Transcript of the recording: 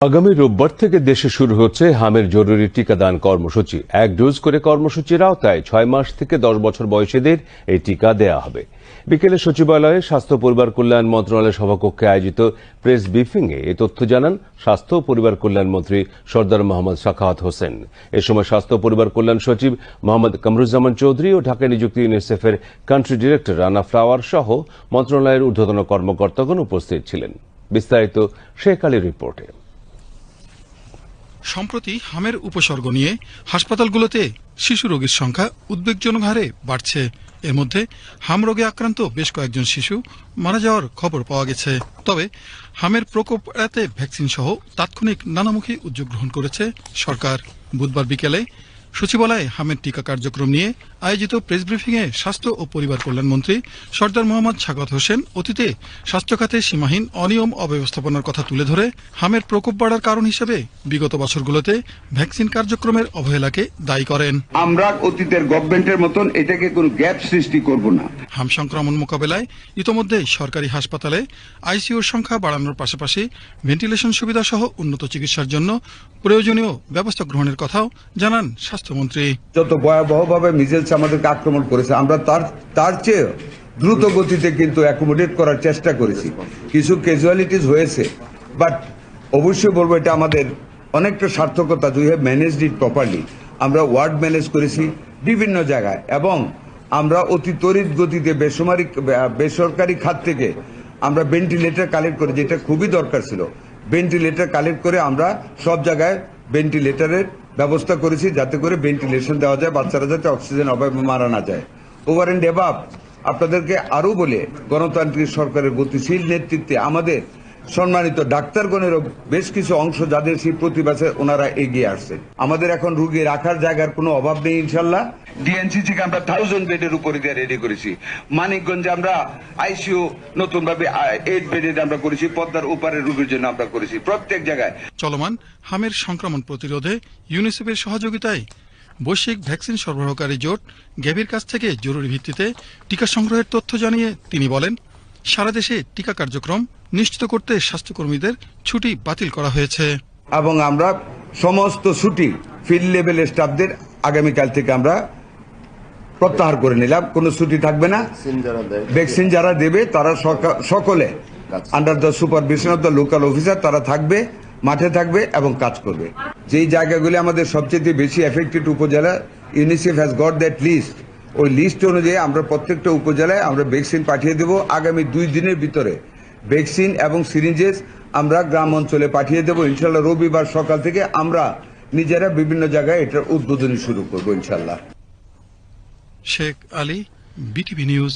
আগামী রোববার থেকে দেশে শুরু হচ্ছে হামের জরুরি টিকাদান কর্মসূচি। 1 ডোজ করে কর্মসূচির আওতায় 6 মাস থেকে 10 বছর বয়সীদের এই টিকা দেয়া হবে। বিকেলে সচিবালয়ে স্বাস্থ্য পরিবার কল্যাণ মন্ত্রণালয়ের সভাকক্ষে আয়োজিত প্রেস ব্রিফিংয়ে এ তথ্য জানান স্বাস্থ্য ও পরিবার কল্যাণ মন্ত্রী সরদার মোহাম্মদ সাখাওয়াত হোসেন। এ সময় স্বাস্থ্য পরিবার কল্যাণ সচিব মোহাম্মদ কামরুজ্জামান চৌধুরী ও ঢাকায় নিযুক্ত ইউনিসেফের কান্ট্রি ডিরেক্টর রানা ফ্লাওয়ার সহ মন্ত্রণালয়ের ঊর্ধ্বতন কর্মকর্তাগণ উপস্থিত ছিলেন। বিস্তারিত শেখ আলীর রিপোর্টে। সম্প্রতি হামের উপসর্গ নিয়ে হাসপাতালগুলোতে শিশু রোগীর সংখ্যা উদ্বেগজনক হারে বাড়ছে। এর মধ্যে হাম রোগে আক্রান্ত বেশ কয়েকজন শিশু মারা যাওয়ার খবর পাওয়া গেছে। তবে হামের প্রকোপ এড়াতে ভ্যাকসিন সহ তাৎক্ষণিক নানামুখী উদ্যোগ গ্রহণ করেছে সরকার। বুধবার বিকেলে সচিবালয়ে হামের টিকা কার্যক্রম নিয়ে আয়োজিত প্রেস ব্রিফিংয়ে স্বাস্থ্য ও পরিবার কল্যাণ মন্ত্রী সরদার মোহাম্মদ সাখাওয়াত হোসেন অতীতে স্বাস্থ্য খাতে সীমাহীন অনিয়ম অব্যবস্থাপনার কথা তুলে ধরে হামের প্রকোপ বাড়ার কারণ হিসেবে বিগত বছরগুলোতে ভ্যাকসিন কার্যক্রমের অবহেলাকে দায়ী করেন। আমরা অতীতের গভর্নমেন্টের মতন এটাকে কোনো গ্যাপ সৃষ্টি করব না। হাম সংক্রমণ মোকাবেলায় ইতোমধ্যে সরকারি হাসপাতালে আইসিইউর সংখ্যা বাড়ানোর পাশাপাশি ভেন্টিলেশন সুবিধা সহ উন্নত চিকিৎসার জন্য প্রয়োজনীয় ব্যবস্থা গ্রহণের কথাও জানান স্বাস্থ্যমন্ত্রী। যত ভয়াবহভাবে মিজেলস আমাদেরকে আক্রমণ করেছে, আমরা তার চেয়ে দ্রুত গতিতে কিন্তু অ্যাকোমোডেট করার চেষ্টা করেছি। কিছু ক্যাজুয়ালিটিস হয়েছে, বাট অবশ্যই বলবো এটা আমাদের অনেকটা সার্থকতা। We have managed it properly. আমরা ওয়ার্ড ম্যানেজ করেছি বিভিন্ন জায়গায় এবং আমরা অতি তড়িৎ গতিতে বেসরকারি খাত থেকে আমরা ভেন্টিলেটর কালেক্ট করে, যেটা খুবই দরকার ছিল, ভেন্টিলেটর কালেক্ট করে আমরা সব জায়গায় ভেন্টিলেটরের ব্যবস্থা করেছি, যাতে করে ভেন্টিলেশন দেওয়া যায়, বাচ্চারা যাতে অক্সিজেন অভাবে মারা না যায়। ওভার এন্ড অ্যাবাভ আপনাদেরকে আরো বলে, গণতান্ত্রিক সরকারের গতিশীল নেতৃত্বে আমাদের সম্মানিত ডাক্তারগণেরও বেশ কিছু অংশ যাদের সেই প্রতিবাসে ওনারা এগিয়ে আসছে। আমাদের এখন রুগী রাখার জায়গার কোনো অভাব নেই ইনশাল্লাহ। ডিএনসিসিকে আমরা 1000 বেডের উপরে দিয়ে রেডি করেছি। মানিকগঞ্জে আমরা আইসিইউ নতুন ভাবে 8 বেডের আমরা করেছি। পদ্মার ওপারে রোগীর জন্য আমরা করেছি প্রত্যেক জায়গায়। চলমান হামের সংক্রমণ প্রতিরোধে ইউনিসেফের সহযোগিতায় বৈশ্বিক ভ্যাকসিন সরবরাহকারী জোট গ্যাভির কাছ থেকে জরুরি ভিত্তিতে টিকা সংগ্রহের তথ্য জানিয়ে তিনি বলেন, সারা দেশে টিকা কার্যক্রম নিশ্চিত করতে স্বাস্থ্যকর্মীদের ছুটি বাতিল করা হয়েছে এবং আমরা সমস্ত ছুটি ফিল্ড লেভেলের স্টাফদের আগামীকাল থেকে আমরা প্রত্যাহার করে নিলাম। কোনো ছুটি থাকবে না। ভ্যাকসিন যারা দেবে তারা সকলে under the supervision of the local officer তারা থাকবে, মাঠে থাকবে এবং কাজ করবে। যেই জায়গাগুলি আমাদের সবচেয়ে বেশি এফেক্টেড উপজেলা, UNICEF has got that list. ওই লিস্ট অনুযায়ী আমরা প্রত্যেকটা উপজেলায় আমরা ভ্যাকসিন পাঠিয়ে দেব। আগামী 2 দিনের ভিতরে ভ্যাকসিন এবং সিরিঞ্জেস আমরা গ্রাম অঞ্চলে পাঠিয়ে দেব ইনশাল্লাহ। রবিবার সকাল থেকে আমরা নিজেরা বিভিন্ন জায়গায় এটার উদ্বোধনী শুরু করবো ইনশাল্লাহ। Sheikh Ali, BTV news.